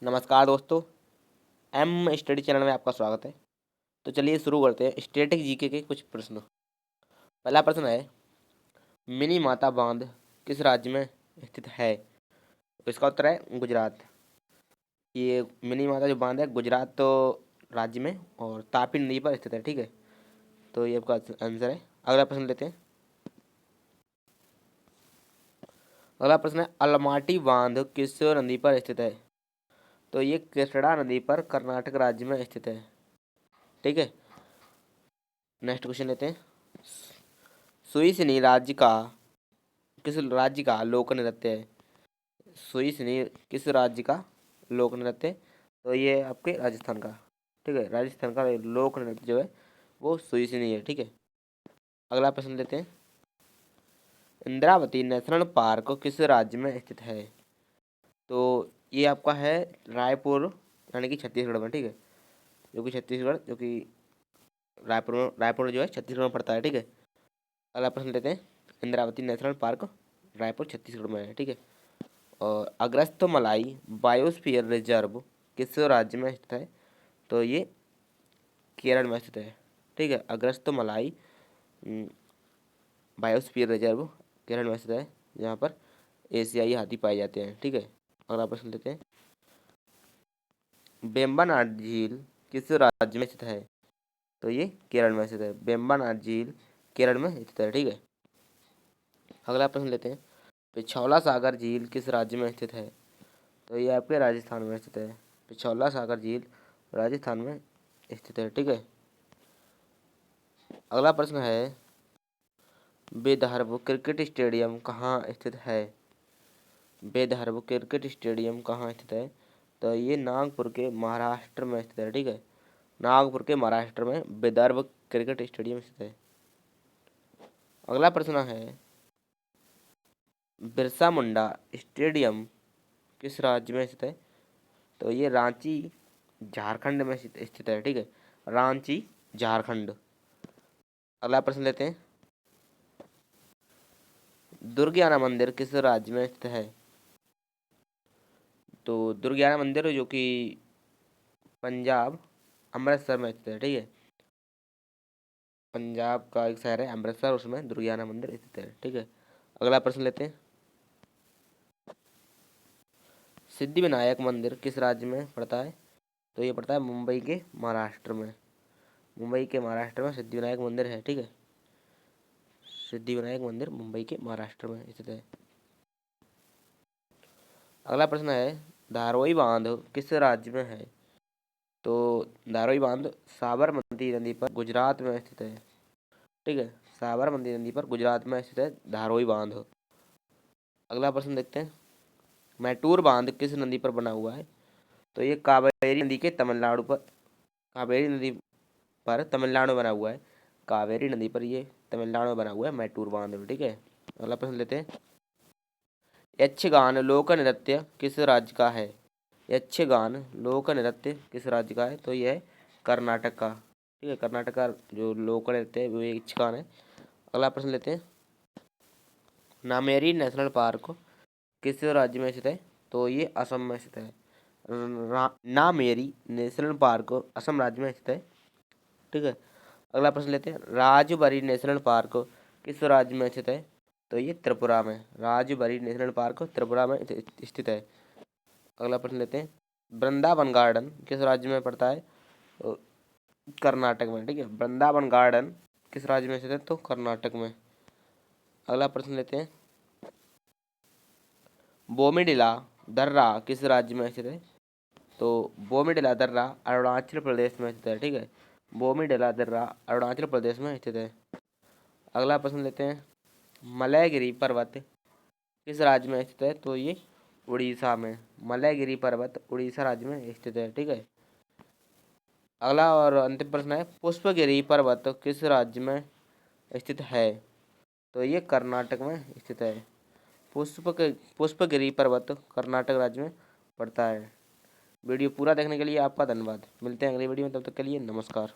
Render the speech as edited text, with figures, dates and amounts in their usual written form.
नमस्कार दोस्तों, M study channel में आपका स्वागत है। तो चलिए शुरू करते हैं स्टैटिक जीके के कुछ प्रश्न। पहला प्रश्न है, मिनी माता बांध किस राज्य में स्थित है? तो इसका उत्तर है गुजरात। ये मिनी माता जो बांध है गुजरात तो राज्य में और तापी नदी पर स्थित है। ठीक है, तो ये आपका आंसर है। अगला प्रश्न लेते हैं। अगला प्रश्न है, अलमाटी बांध किस नदी पर स्थित है? तो ये कृष्णा नदी पर कर्नाटक राज्य में स्थित है। ठीक है, नेक्स्ट क्वेश्चन लेते हैं। सुईसनी राज्य का किस राज्य का लोक नृत्य है? सुईसनी किस राज्य का लोक नृत्य है? तो ये आपके राजस्थान का। ठीक है, राजस्थान का लोक नृत्य जो है वो सुईसनी है। ठीक है, अगला प्रश्न लेते हैं। इंद्रावती नेशनल पार्क किस राज्य में स्थित है? तो ये आपका है रायपुर, यानी कि छत्तीसगढ़ में। ठीक है, जो कि छत्तीसगढ़ जो कि रायपुर जो है छत्तीसगढ़ में पड़ता है। ठीक है, अगला प्रश्न लेते हैं। इंद्रावती नेशनल पार्क रायपुर छत्तीसगढ़ में है। ठीक है, और अगस्त मलाई बायोस्फीयर रिजर्व किस राज्य में स्थित है? तो ये केरल में स्थित है। ठीक है, अगस्त मलाई बायोस्फीयर रिजर्व केरल में स्थित है, जहाँ पर एशियाई हाथी पाए जाते हैं। ठीक है, अगला प्रश्न लेते हैं। वेम्बनाड झील किस राज्य में स्थित है? तो ये केरल में स्थित है। वेम्बनाड झील केरल में स्थित है। ठीक है, अगला प्रश्न लेते हैं। पिछौला सागर झील किस राज्य में स्थित है? तो ये आपके राजस्थान में स्थित है। पिछौला सागर झील राजस्थान में स्थित है। ठीक है, अगला प्रश्न है, विदर्भ क्रिकेट स्टेडियम कहाँ स्थित है? विदर्भ क्रिकेट स्टेडियम कहाँ स्थित है? तो ये नागपुर के महाराष्ट्र में स्थित है। ठीक है, नागपुर के महाराष्ट्र में विदर्भ क्रिकेट स्टेडियम स्थित है। अगला प्रश्न है, बिरसा मुंडा स्टेडियम किस राज्य में स्थित है? तो ये रांची झारखंड में स्थित है। ठीक है, रांची झारखंड। अगला प्रश्न लेते हैं। दुर्गियाना मंदिर किस राज्य में स्थित है? तो दुर्गियाना मंदिर जो कि पंजाब अमृतसर में स्थित है। ठीक है, पंजाब का एक शहर है अमृतसर, उसमें दुर्गियाना मंदिर स्थित है। ठीक है, अगला प्रश्न लेते हैं। सिद्धि विनायक मंदिर किस राज्य में पड़ता है? तो ये पड़ता है मुंबई के महाराष्ट्र में। मुंबई के महाराष्ट्र में सिद्धि विनायक मंदिर है। ठीक है, सिद्धि विनायक मंदिर मुंबई के महाराष्ट्र में स्थित है। अगला प्रश्न है, धारोई बांध किस राज्य में है? तो धारोई बांध साबरमती नदी पर गुजरात में स्थित है। ठीक है, साबरमती नदी पर गुजरात में स्थित है धारोई बांध। अगला प्रश्न देखते हैं। मैटूर बांध किस नदी पर बना हुआ है? तो ये कावेरी नदी के तमिलनाडु पर, कावेरी नदी पर तमिलनाडु में बना हुआ है। कावेरी नदी पर ये तमिलनाडु में बना हुआ है मैटूर बांध। ठीक है, अगला प्रश्न लेते हैं। यक्षगान लोक नृत्य किस राज्य का है? यक्षगान लोक नृत्य किस राज्य का है? तो यह है कर्नाटक का। ठीक है, कर्नाटक का जो लोक नृत्य है वो यक्षगान है। अगला प्रश्न लेते हैं। नामेरी नेशनल पार्क किस राज्य में स्थित है? तो ये असम में स्थित है। नामेरी नेशनल पार्क असम राज्य में स्थित है। ठीक है, अगला प्रश्न लेते हैं। राजबरी नेशनल पार्क किस राज्य में स्थित है? तो ये त्रिपुरा में। राजबरी नेशनल पार्क त्रिपुरा में स्थित है। अगला प्रश्न लेते हैं। वृंदावन गार्डन किस राज्य में पड़ता है? तो कर्नाटक में। ठीक है, वृंदावन गार्डन किस राज्य में स्थित है? तो कर्नाटक में। अगला प्रश्न लेते हैं। बोमिडिला दर्रा किस राज्य में स्थित है? तो बोमिडिला दर्रा अरुणाचल प्रदेश में स्थित है। ठीक है, बोमिडिला दर्रा अरुणाचल प्रदेश में स्थित है। अगला प्रश्न लेते हैं। मलयगिरी पर्वत किस राज्य में स्थित है? तो ये उड़ीसा में। मलयगिरी पर्वत उड़ीसा राज्य में स्थित है। ठीक है, अगला और अंतिम प्रश्न है। पुष्पगिरी पर्वत किस राज्य में स्थित है? तो ये कर्नाटक में स्थित है। पुष्पगिरी पर्वत कर्नाटक राज्य में पड़ता है। वीडियो पूरा देखने के लिए आपका धन्यवाद। मिलते हैं अगली वीडियो में, तब तक के लिए नमस्कार।